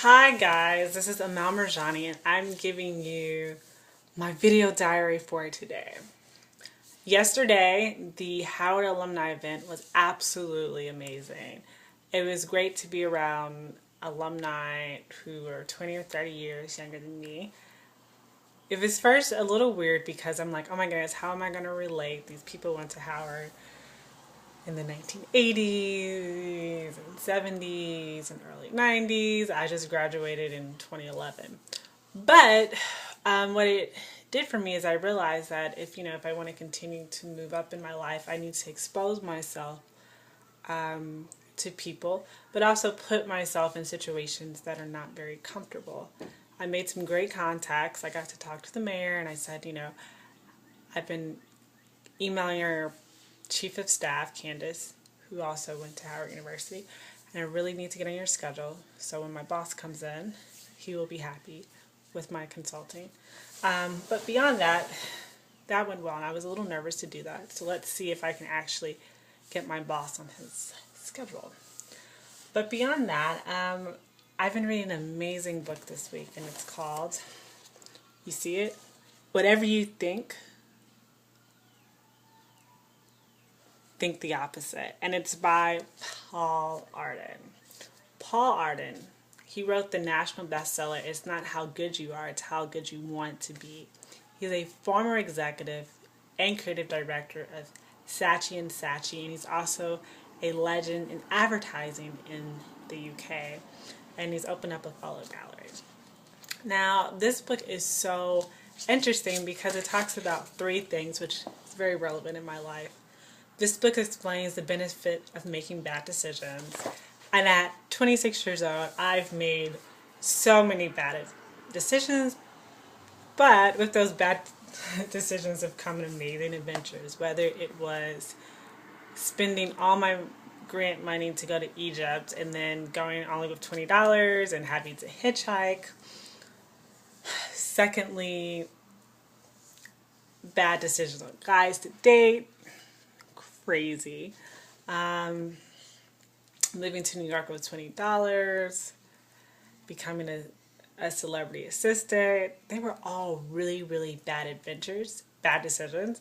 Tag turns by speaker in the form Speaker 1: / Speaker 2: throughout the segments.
Speaker 1: Hi guys, this is Amal Marjani and I'm giving you my video diary for today. Yesterday, the Howard alumni event was absolutely amazing. It was great to be around alumni who are 20 or 30 years younger than me. It was first a little weird because I'm like, oh my goodness, how am I going to relate? These people went to Howard in the 1980s and 70s and early 90s. I just graduated in 2011. But what it did for me is I realized that if I want to continue to move up in my life, I need to expose myself to people, but also put myself in situations that are not very comfortable. I made some great contacts. I got to talk to the mayor and I said, I've been emailing her chief of staff, Candace, who also went to Howard University, and I really need to get on your schedule so when my boss comes in, he will be happy with my consulting. But beyond that, that went well, and I was a little nervous to do that. So let's see if I can actually get my boss on his schedule. But beyond that, I've been reading an amazing book this week, and it's called, you see it? Whatever You Think the Opposite, and it's by Paul Arden. Paul Arden, he wrote the national bestseller, It's Not How Good You Are, It's How Good You Want to Be. He's a former executive and creative director of Saatchi & Saatchi, and he's also a legend in advertising in the UK, and he's opened up a fellow gallery. Now, this book is so interesting because it talks about three things, which is very relevant in my life. This book explains the benefit of making bad decisions. And at 26 years old, I've made so many bad decisions, but with those bad decisions have come amazing adventures, whether it was spending all my grant money to go to Egypt and then going only with $20 and having to hitchhike. Secondly, bad decisions on guys to date. Crazy. Moving to New York with $20, becoming a celebrity assistant. They were all really, really bad adventures, bad decisions,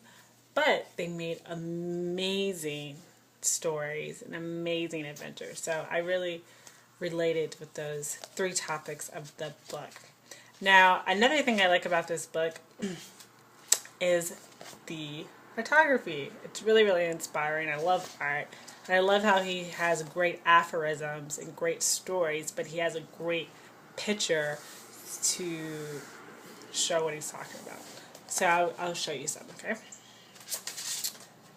Speaker 1: but they made amazing stories and amazing adventures. So I really related with those three topics of the book. Now, another thing I like about this book is the photography. It's really, really inspiring. I love art. And I love how he has great aphorisms and great stories, but he has a great picture to show what he's talking about. So I'll show you some, okay?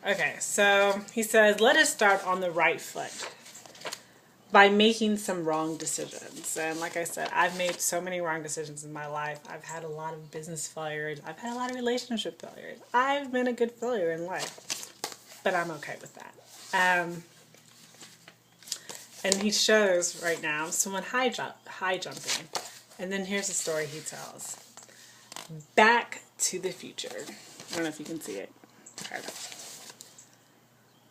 Speaker 1: Okay, so he says, let us start on the right foot by making some wrong decisions. And like I said, I've made so many wrong decisions in my life. I've had a lot of business failures. I've had a lot of relationship failures. I've been a good failure in life, but I'm okay with that. And he shows right now someone high jumping. And then here's a story he tells. Back to the Future. I don't know if you can see it.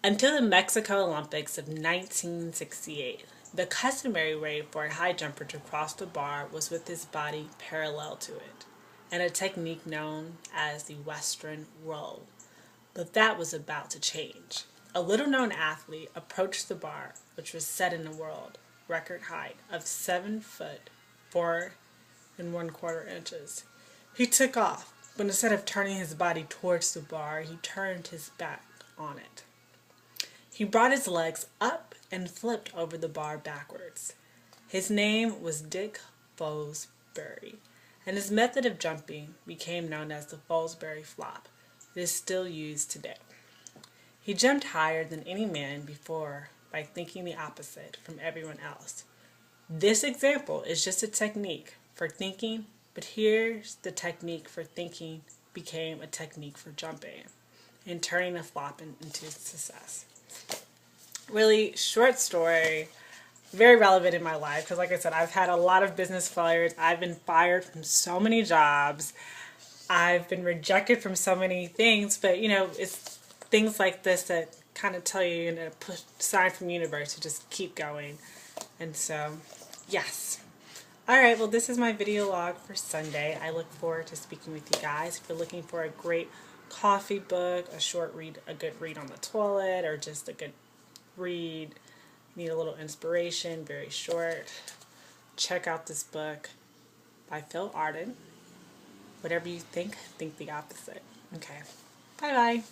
Speaker 1: Until the Mexico Olympics of 1968, the customary way for a high jumper to cross the bar was with his body parallel to it, and a technique known as the Western roll. But that was about to change. A little-known athlete approached the bar, which was set in a world record height of 7 foot 4 1/4 inches. He took off, but instead of turning his body towards the bar, he turned his back on it. He brought his legs up and flipped over the bar backwards. His name was Dick Fosbury, and his method of jumping became known as the Fosbury flop. It is still used today. He jumped higher than any man before by thinking the opposite from everyone else. This example is just a technique for thinking, but here's the technique for thinking became a technique for jumping and turning a flop into success. Really short story, very relevant in my life because like I said, I've had a lot of business failures. I've been fired from so many jobs. I've been rejected from so many things, but it's things like this that kind of tell you, a sign from the universe to just keep going. And so, yes, Alright, well this is my video log for Sunday. I look forward to speaking with you guys. If you're looking for a great coffee book, a short read, a good read on the toilet, or just a good read, need a little inspiration, very short, check out this book by Phil Arden. Whatever you think the opposite. Okay. Bye bye.